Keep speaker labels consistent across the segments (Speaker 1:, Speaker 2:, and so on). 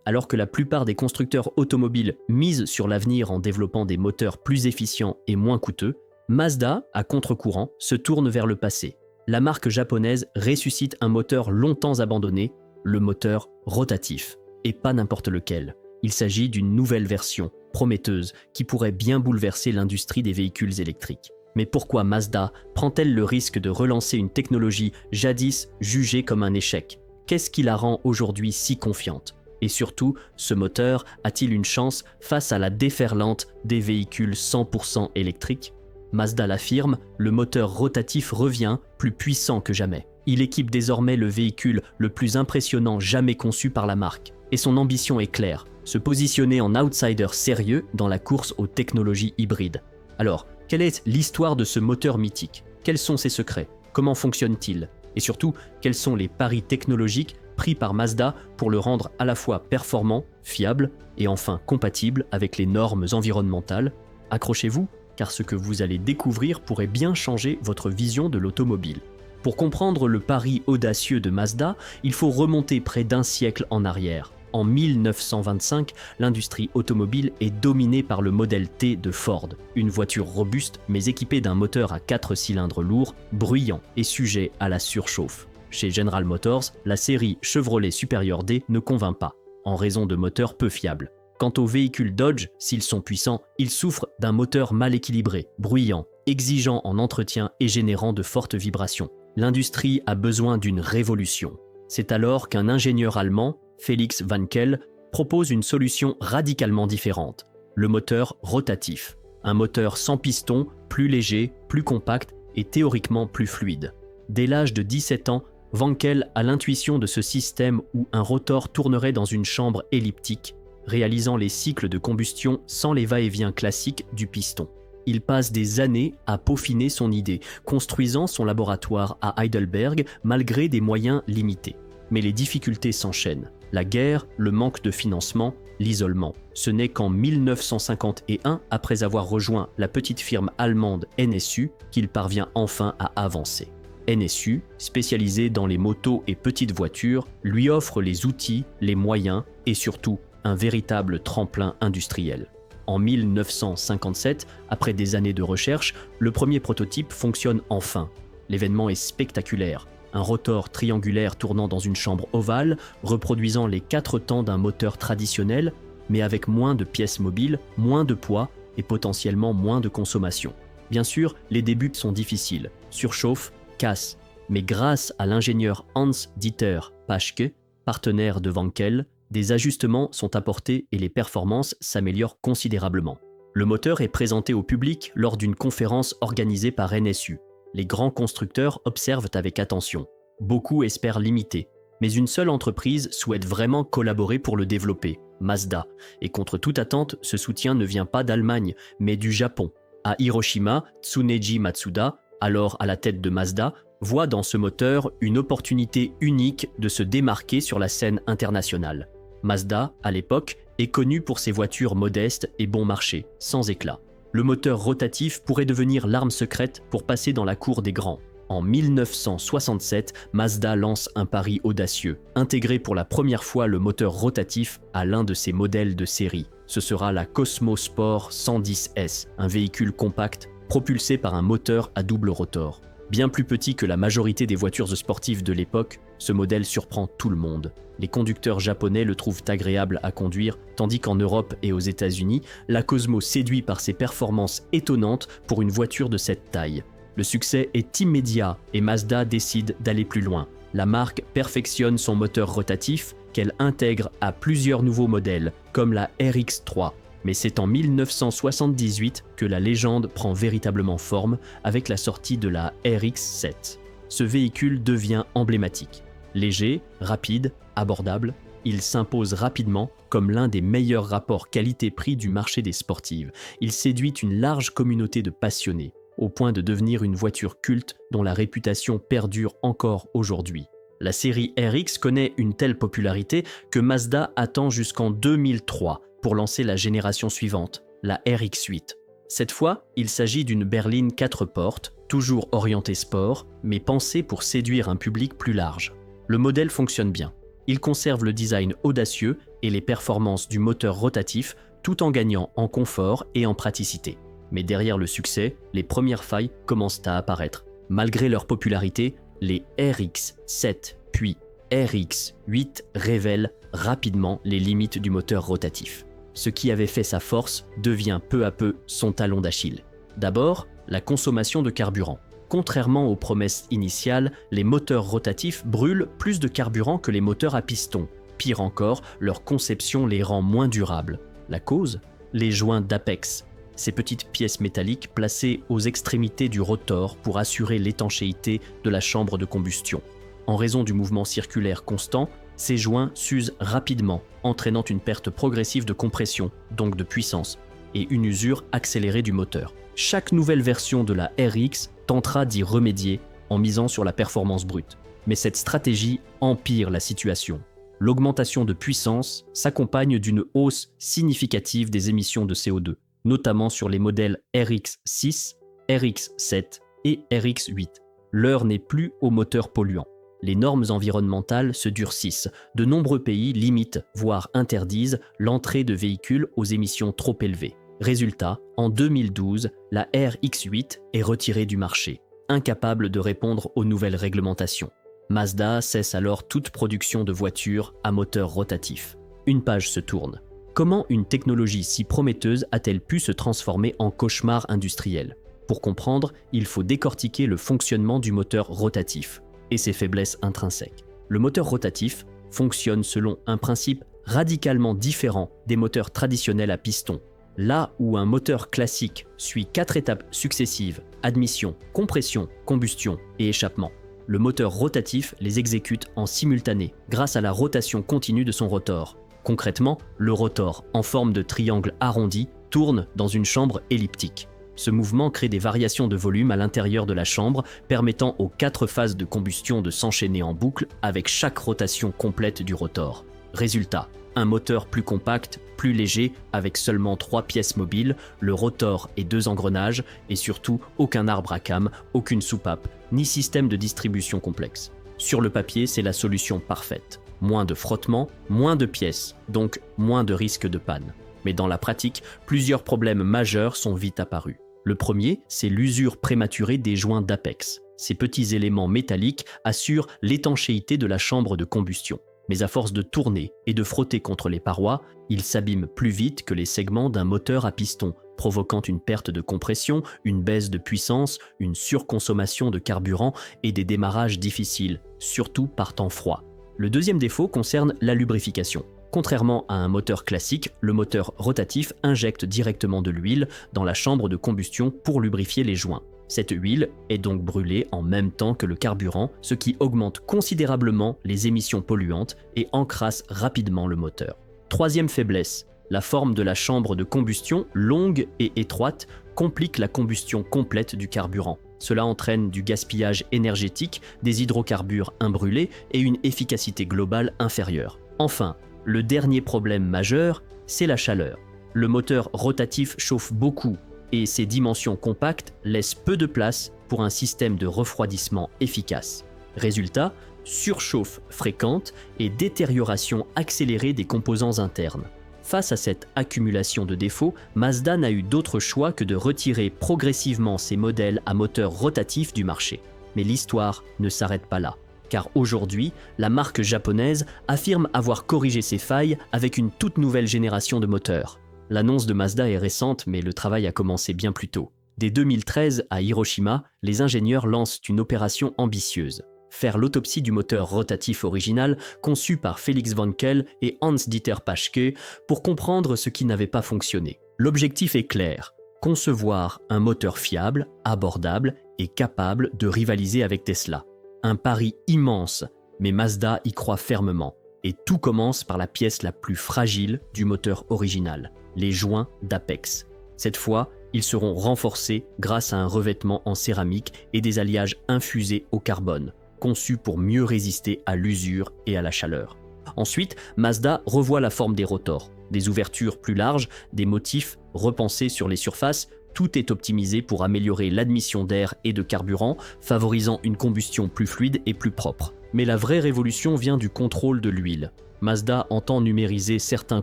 Speaker 1: Alors que la plupart des constructeurs automobiles misent sur l'avenir en développant des moteurs plus efficients et moins coûteux, Mazda, à contre-courant, se tourne vers le passé. La marque japonaise ressuscite un moteur longtemps abandonné, le moteur rotatif. Et pas n'importe lequel. Il s'agit d'une nouvelle version, prometteuse, qui pourrait bien bouleverser l'industrie des véhicules électriques. Mais pourquoi Mazda prend-elle le risque de relancer une technologie jadis jugée comme un échec ? Qu'est-ce qui la rend aujourd'hui si confiante ? Et surtout, ce moteur a-t-il une chance face à la déferlante des véhicules 100% électriques ? Mazda l'affirme, le moteur rotatif revient plus puissant que jamais. Il équipe désormais le véhicule le plus impressionnant jamais conçu par la marque. Et son ambition est claire, se positionner en outsider sérieux dans la course aux technologies hybrides. Alors, quelle est l'histoire de ce moteur mythique ? Quels sont ses secrets ? Comment fonctionne-t-il ? Et surtout, quels sont les paris technologiques pris par Mazda pour le rendre à la fois performant, fiable et enfin compatible avec les normes environnementales ? Accrochez-vous, car ce que vous allez découvrir pourrait bien changer votre vision de l'automobile. Pour comprendre le pari audacieux de Mazda, il faut remonter près d'un siècle en arrière. En 1925, l'industrie automobile est dominée par le modèle T de Ford, une voiture robuste mais équipée d'un moteur à 4 cylindres lourd, bruyant et sujet à la surchauffe. Chez General Motors, la série Chevrolet Superior D ne convainc pas, en raison de moteurs peu fiables. Quant aux véhicules Dodge, s'ils sont puissants, ils souffrent d'un moteur mal équilibré, bruyant, exigeant en entretien et générant de fortes vibrations. L'industrie a besoin d'une révolution. C'est alors qu'un ingénieur allemand, Felix Wankel, propose une solution radicalement différente, le moteur rotatif. Un moteur sans piston, plus léger, plus compact et théoriquement plus fluide. Dès l'âge de 17 ans, Wankel a l'intuition de ce système où un rotor tournerait dans une chambre elliptique, réalisant les cycles de combustion sans les va-et-vient classiques du piston. Il passe des années à peaufiner son idée, construisant son laboratoire à Heidelberg malgré des moyens limités. Mais les difficultés s'enchaînent. La guerre, le manque de financement, l'isolement. Ce n'est qu'en 1951, après avoir rejoint la petite firme allemande NSU, qu'il parvient enfin à avancer. NSU, spécialisé dans les motos et petites voitures, lui offre les outils, les moyens et surtout un véritable tremplin industriel. En 1957, après des années de recherche, le premier prototype fonctionne enfin. L'événement est spectaculaire. Un rotor triangulaire tournant dans une chambre ovale, reproduisant les 4 temps d'un moteur traditionnel, mais avec moins de pièces mobiles, moins de poids et potentiellement moins de consommation. Bien sûr, les débuts sont difficiles, surchauffe, casse, mais grâce à l'ingénieur Hans-Dieter Paschke, partenaire de Wankel, des ajustements sont apportés et les performances s'améliorent considérablement. Le moteur est présenté au public lors d'une conférence organisée par NSU. Les grands constructeurs observent avec attention. Beaucoup espèrent l'imiter, mais une seule entreprise souhaite vraiment collaborer pour le développer, Mazda. Et contre toute attente, ce soutien ne vient pas d'Allemagne, mais du Japon. À Hiroshima, Tsuneji Matsuda, alors à la tête de Mazda, voit dans ce moteur une opportunité unique de se démarquer sur la scène internationale. Mazda, à l'époque, est connu pour ses voitures modestes et bon marché, sans éclat. Le moteur rotatif pourrait devenir l'arme secrète pour passer dans la cour des grands. En 1967, Mazda lance un pari audacieux, intégrer pour la première fois le moteur rotatif à l'un de ses modèles de série. Ce sera la Cosmo Sport 110S, un véhicule compact propulsé par un moteur à double rotor. Bien plus petit que la majorité des voitures sportives de l'époque, ce modèle surprend tout le monde. Les conducteurs japonais le trouvent agréable à conduire, tandis qu'en Europe et aux États-Unis, la Cosmo séduit par ses performances étonnantes pour une voiture de cette taille. Le succès est immédiat et Mazda décide d'aller plus loin. La marque perfectionne son moteur rotatif qu'elle intègre à plusieurs nouveaux modèles, comme la RX-3. Mais c'est en 1978 que la légende prend véritablement forme avec la sortie de la RX-7. Ce véhicule devient emblématique. Léger, rapide, abordable, il s'impose rapidement comme l'un des meilleurs rapports qualité-prix du marché des sportives. Il séduit une large communauté de passionnés, au point de devenir une voiture culte dont la réputation perdure encore aujourd'hui. La série RX connaît une telle popularité que Mazda attend jusqu'en 2003 pour lancer la génération suivante, la RX-8. Cette fois, il s'agit d'une berline 4 portes, toujours orientée sport, mais pensée pour séduire un public plus large. Le modèle fonctionne bien. il conserve le design audacieux et les performances du moteur rotatif tout en gagnant en confort et en praticité. Mais derrière le succès, les premières failles commencent à apparaître. Malgré leur popularité, les RX-7 puis RX-8 révèlent rapidement les limites du moteur rotatif. Ce qui avait fait sa force devient peu à peu son talon d'Achille. D'abord, la consommation de carburant. Contrairement aux promesses initiales, les moteurs rotatifs brûlent plus de carburant que les moteurs à piston. Pire encore, leur conception les rend moins durables. La cause ? Les joints d'Apex. Ces petites pièces métalliques placées aux extrémités du rotor pour assurer l'étanchéité de la chambre de combustion. En raison du mouvement circulaire constant, ces joints s'usent rapidement, entraînant une perte progressive de compression, donc de puissance, et une usure accélérée du moteur. Chaque nouvelle version de la RX tentera d'y remédier en misant sur la performance brute. Mais cette stratégie empire la situation. L'augmentation de puissance s'accompagne d'une hausse significative des émissions de CO2, notamment sur les modèles RX6, RX7 et RX8. L'heure n'est plus aux moteurs polluants. Les normes environnementales se durcissent. De nombreux pays limitent, voire interdisent, l'entrée de véhicules aux émissions trop élevées. Résultat, en 2012, la RX8 est retirée du marché, incapable de répondre aux nouvelles réglementations. Mazda cesse alors toute production de voitures à moteur rotatif. Une page se tourne. Comment une technologie si prometteuse a-t-elle pu se transformer en cauchemar industriel ? Pour comprendre, il faut décortiquer le fonctionnement du moteur rotatif et ses faiblesses intrinsèques. Le moteur rotatif fonctionne selon un principe radicalement différent des moteurs traditionnels à piston. Là où un moteur classique suit 4 étapes successives, admission, compression, combustion et échappement, le moteur rotatif les exécute en simultané grâce à la rotation continue de son rotor. Concrètement, le rotor, en forme de triangle arrondi, tourne dans une chambre elliptique. Ce mouvement crée des variations de volume à l'intérieur de la chambre, permettant aux 4 phases de combustion de s'enchaîner en boucle avec chaque rotation complète du rotor. Résultat, un moteur plus compact, plus léger, avec seulement 3 pièces mobiles, le rotor et 2 engrenages, et surtout aucun arbre à cames, aucune soupape, ni système de distribution complexe. Sur le papier, c'est la solution parfaite. Moins de frottement, moins de pièces, donc moins de risque de panne. Mais dans la pratique, plusieurs problèmes majeurs sont vite apparus. Le premier, c'est l'usure prématurée des joints d'Apex. Ces petits éléments métalliques assurent l'étanchéité de la chambre de combustion. Mais à force de tourner et de frotter contre les parois, ils s'abîment plus vite que les segments d'un moteur à piston, provoquant une perte de compression, une baisse de puissance, une surconsommation de carburant et des démarrages difficiles, surtout par temps froid. Le deuxième défaut concerne la lubrification. Contrairement à un moteur classique, le moteur rotatif injecte directement de l'huile dans la chambre de combustion pour lubrifier les joints. Cette huile est donc brûlée en même temps que le carburant, ce qui augmente considérablement les émissions polluantes et encrasse rapidement le moteur. Troisième faiblesse, la forme de la chambre de combustion, longue et étroite, complique la combustion complète du carburant. Cela entraîne du gaspillage énergétique, des hydrocarbures imbrûlés et une efficacité globale inférieure. Enfin, le dernier problème majeur, c'est la chaleur. Le moteur rotatif chauffe beaucoup et ses dimensions compactes laissent peu de place pour un système de refroidissement efficace. Résultat, surchauffe fréquente et détérioration accélérée des composants internes. Face à cette accumulation de défauts, Mazda n'a eu d'autre choix que de retirer progressivement ses modèles à moteur rotatif du marché. Mais l'histoire ne s'arrête pas là. Car aujourd'hui, la marque japonaise affirme avoir corrigé ses failles avec une toute nouvelle génération de moteurs. L'annonce de Mazda est récente, mais le travail a commencé bien plus tôt. Dès 2013, à Hiroshima, les ingénieurs lancent une opération ambitieuse. Faire l'autopsie du moteur rotatif original conçu par Felix Wankel et Hans-Dieter Paschke pour comprendre ce qui n'avait pas fonctionné. L'objectif est clair, concevoir un moteur fiable, abordable et capable de rivaliser avec Tesla. Un pari immense, mais Mazda y croit fermement. Et tout commence par la pièce la plus fragile du moteur original, les joints d'Apex. Cette fois, ils seront renforcés grâce à un revêtement en céramique et des alliages infusés au carbone, conçus pour mieux résister à l'usure et à la chaleur. Ensuite, Mazda revoit la forme des rotors, des ouvertures plus larges, des motifs repensés sur les surfaces. Tout est optimisé pour améliorer l'admission d'air et de carburant, favorisant une combustion plus fluide et plus propre. Mais la vraie révolution vient du contrôle de l'huile. Mazda entend numériser certains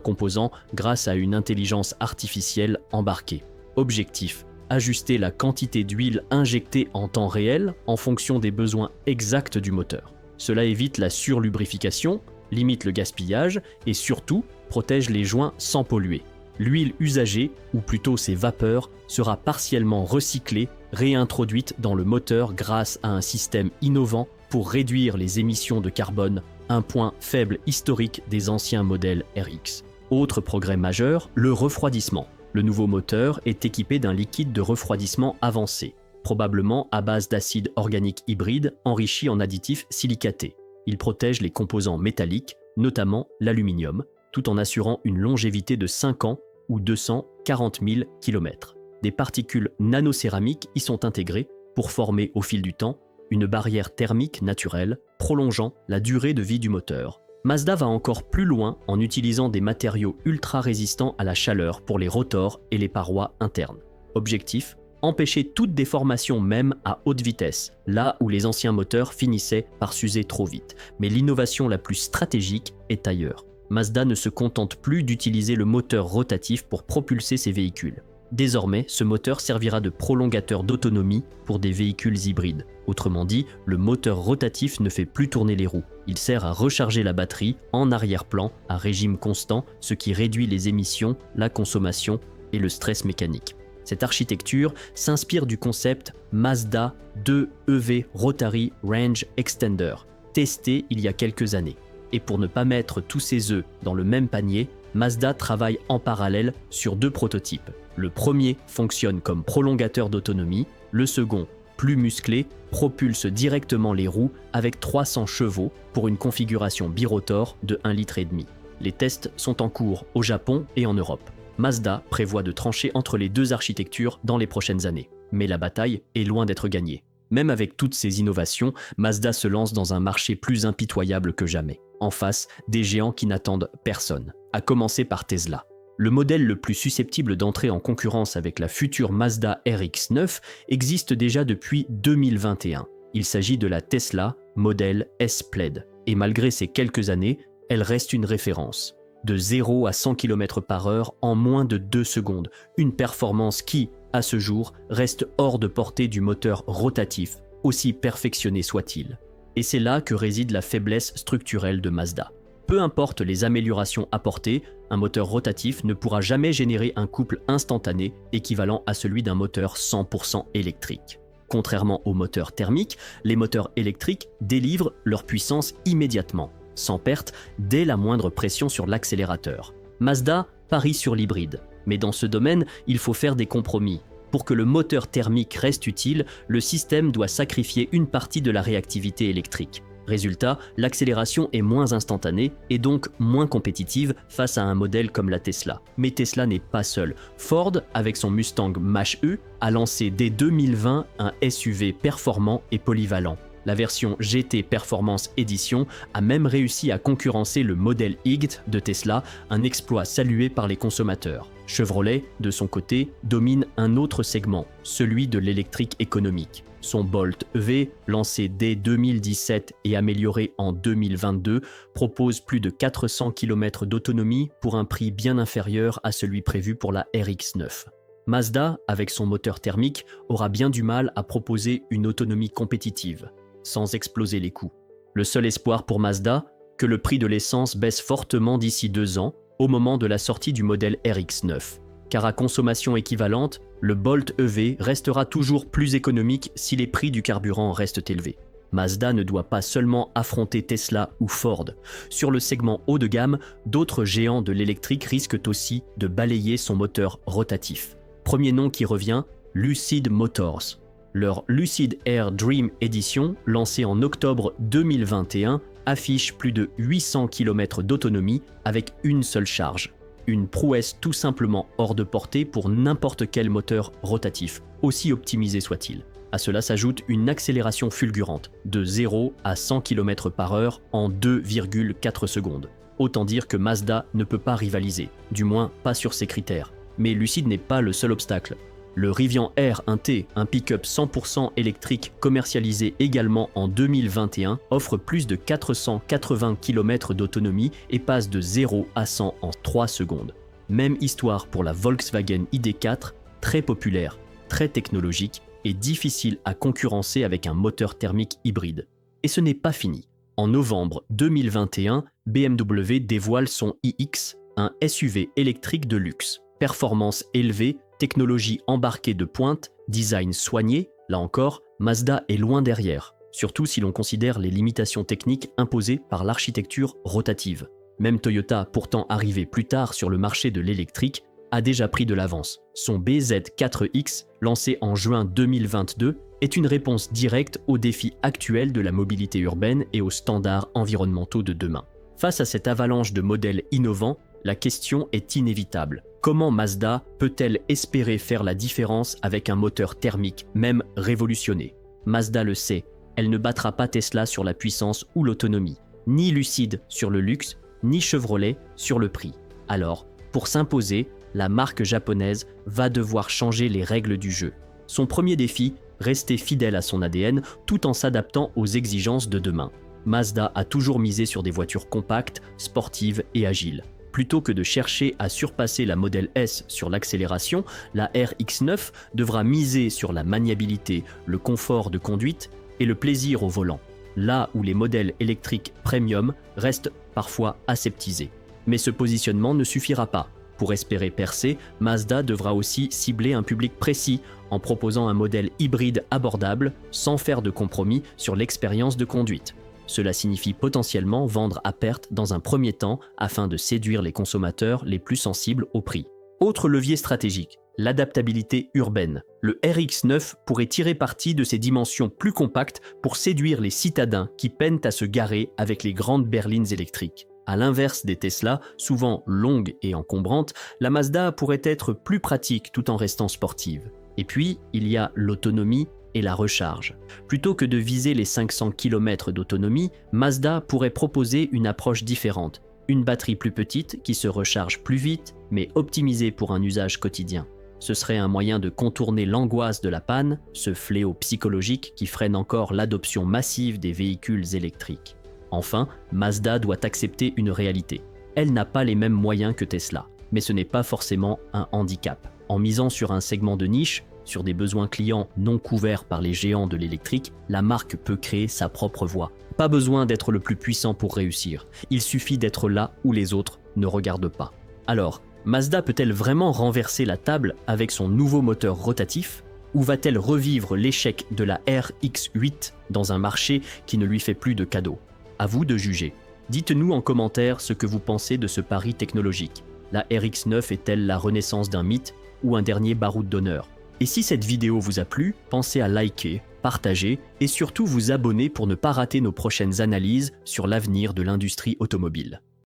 Speaker 1: composants grâce à une intelligence artificielle embarquée. Objectif: ajuster la quantité d'huile injectée en temps réel en fonction des besoins exacts du moteur. Cela évite la surlubrification, limite le gaspillage et surtout protège les joints sans polluer. L'huile usagée, ou plutôt ses vapeurs, sera partiellement recyclée, réintroduite dans le moteur grâce à un système innovant pour réduire les émissions de carbone, un point faible historique des anciens modèles RX. Autre progrès majeur, le refroidissement. Le nouveau moteur est équipé d'un liquide de refroidissement avancé, probablement à base d'acide organique hybride enrichi en additifs silicatés. Il protège les composants métalliques, notamment l'aluminium, tout en assurant une longévité de 5 ans ou 240 000 km. Des particules nanocéramiques y sont intégrées pour former au fil du temps une barrière thermique naturelle prolongeant la durée de vie du moteur. Mazda va encore plus loin en utilisant des matériaux ultra résistants à la chaleur pour les rotors et les parois internes. Objectif: empêcher toute déformation même à haute vitesse, là où les anciens moteurs finissaient par s'user trop vite. Mais l'innovation la plus stratégique est ailleurs. Mazda ne se contente plus d'utiliser le moteur rotatif pour propulser ses véhicules. Désormais, ce moteur servira de prolongateur d'autonomie pour des véhicules hybrides. Autrement dit, le moteur rotatif ne fait plus tourner les roues. Il sert à recharger la batterie en arrière-plan à régime constant, ce qui réduit les émissions, la consommation et le stress mécanique. Cette architecture s'inspire du concept Mazda 2EV Rotary Range Extender, testé il y a quelques années. Et pour ne pas mettre tous ses œufs dans le même panier, Mazda travaille en parallèle sur 2 prototypes. Le premier fonctionne comme prolongateur d'autonomie, le second, plus musclé, propulse directement les roues avec 300 chevaux pour une configuration birotor de 1,5 litre. Les tests sont en cours au Japon et en Europe. Mazda prévoit de trancher entre les 2 architectures dans les prochaines années. Mais la bataille est loin d'être gagnée. Même avec toutes ces innovations, Mazda se lance dans un marché plus impitoyable que jamais. En face, des géants qui n'attendent personne, à commencer par Tesla. Le modèle le plus susceptible d'entrer en concurrence avec la future Mazda RX-9 existe déjà depuis 2021. Il s'agit de la Tesla Model S Plaid. Et malgré ces quelques années, elle reste une référence. De 0 à 100 km/h en moins de 2 secondes. Une performance qui, à ce jour, reste hors de portée du moteur rotatif, aussi perfectionné soit-il. Et c'est là que réside la faiblesse structurelle de Mazda. Peu importe les améliorations apportées, un moteur rotatif ne pourra jamais générer un couple instantané équivalent à celui d'un moteur 100% électrique. Contrairement aux moteurs thermiques, les moteurs électriques délivrent leur puissance immédiatement, sans perte, dès la moindre pression sur l'accélérateur. Mazda parie sur l'hybride, mais dans ce domaine, il faut faire des compromis. Pour que le moteur thermique reste utile, le système doit sacrifier une partie de la réactivité électrique. Résultat, l'accélération est moins instantanée et donc moins compétitive face à un modèle comme la Tesla. Mais Tesla n'est pas seul. Ford, avec son Mustang Mach-E, a lancé dès 2020 un SUV performant et polyvalent. La version GT Performance Edition a même réussi à concurrencer le modèle YGT de Tesla, un exploit salué par les consommateurs. Chevrolet, de son côté, domine un autre segment, celui de l'électrique économique. Son Bolt EV, lancé dès 2017 et amélioré en 2022, propose plus de 400 km d'autonomie pour un prix bien inférieur à celui prévu pour la RX-9. Mazda, avec son moteur thermique, aura bien du mal à proposer une autonomie compétitive, sans exploser les coûts. Le seul espoir pour Mazda, que le prix de l'essence baisse fortement d'ici 2 ans, au moment de la sortie du modèle RX-9. Car à consommation équivalente, le Bolt EV restera toujours plus économique si les prix du carburant restent élevés. Mazda ne doit pas seulement affronter Tesla ou Ford. Sur le segment haut de gamme, d'autres géants de l'électrique risquent aussi de balayer son moteur rotatif. Premier nom qui revient, Lucid Motors. Leur Lucid Air Dream Edition, lancée en octobre 2021, affiche plus de 800 km d'autonomie avec une seule charge. Une prouesse tout simplement hors de portée pour n'importe quel moteur rotatif, aussi optimisé soit-il. À cela s'ajoute une accélération fulgurante, de 0 à 100 km/h en 2,4 secondes. Autant dire que Mazda ne peut pas rivaliser, du moins pas sur ces critères. Mais Lucid n'est pas le seul obstacle. Le Rivian R 1T, un pick-up 100% électrique commercialisé également en 2021, offre plus de 480 km d'autonomie et passe de 0 à 100 en 3 secondes. Même histoire pour la Volkswagen ID4, très populaire, très technologique et difficile à concurrencer avec un moteur thermique hybride. Et ce n'est pas fini. En novembre 2021, BMW dévoile son iX, un SUV électrique de luxe. Performance élevée, technologie embarquée de pointe, design soigné, là encore, Mazda est loin derrière, surtout si l'on considère les limitations techniques imposées par l'architecture rotative. Même Toyota, pourtant arrivé plus tard sur le marché de l'électrique, a déjà pris de l'avance. Son BZ4X, lancé en juin 2022, est une réponse directe aux défis actuels de la mobilité urbaine et aux standards environnementaux de demain. Face à cette avalanche de modèles innovants, la question est inévitable. Comment Mazda peut-elle espérer faire la différence avec un moteur thermique, même révolutionné? Mazda le sait, elle ne battra pas Tesla sur la puissance ou l'autonomie, ni Lucid sur le luxe, ni Chevrolet sur le prix. Alors, pour s'imposer, la marque japonaise va devoir changer les règles du jeu. Son premier défi, rester fidèle à son ADN tout en s'adaptant aux exigences de demain. Mazda a toujours misé sur des voitures compactes, sportives et agiles. Plutôt que de chercher à surpasser la Model S sur l'accélération, la RX-9 devra miser sur la maniabilité, le confort de conduite et le plaisir au volant, là où les modèles électriques premium restent parfois aseptisés. Mais ce positionnement ne suffira pas. Pour espérer percer, Mazda devra aussi cibler un public précis en proposant un modèle hybride abordable sans faire de compromis sur l'expérience de conduite. Cela signifie potentiellement vendre à perte dans un premier temps afin de séduire les consommateurs les plus sensibles au prix. Autre levier stratégique, l'adaptabilité urbaine. Le RX-9 pourrait tirer parti de ses dimensions plus compactes pour séduire les citadins qui peinent à se garer avec les grandes berlines électriques. À l'inverse des Tesla, souvent longues et encombrantes, la Mazda pourrait être plus pratique tout en restant sportive. Et puis, il y a l'autonomie et la recharge. Plutôt que de viser les 500 km d'autonomie, Mazda pourrait proposer une approche différente. Une batterie plus petite qui se recharge plus vite, mais optimisée pour un usage quotidien. Ce serait un moyen de contourner l'angoisse de la panne, ce fléau psychologique qui freine encore l'adoption massive des véhicules électriques. Enfin, Mazda doit accepter une réalité. Elle n'a pas les mêmes moyens que Tesla, mais ce n'est pas forcément un handicap. En misant sur un segment de niche, sur des besoins clients non couverts par les géants de l'électrique, la marque peut créer sa propre voie. Pas besoin d'être le plus puissant pour réussir. Il suffit d'être là où les autres ne regardent pas. Alors, Mazda peut-elle vraiment renverser la table avec son nouveau moteur rotatif? Ou va-t-elle revivre l'échec de la RX-8 dans un marché qui ne lui fait plus de cadeaux? À vous de juger. Dites-nous en commentaire ce que vous pensez de ce pari technologique. La RX-9 est-elle la renaissance d'un mythe ou un dernier baroud d'honneur? Et si cette vidéo vous a plu, pensez à liker, partager et surtout vous abonner pour ne pas rater nos prochaines analyses sur l'avenir de l'industrie automobile.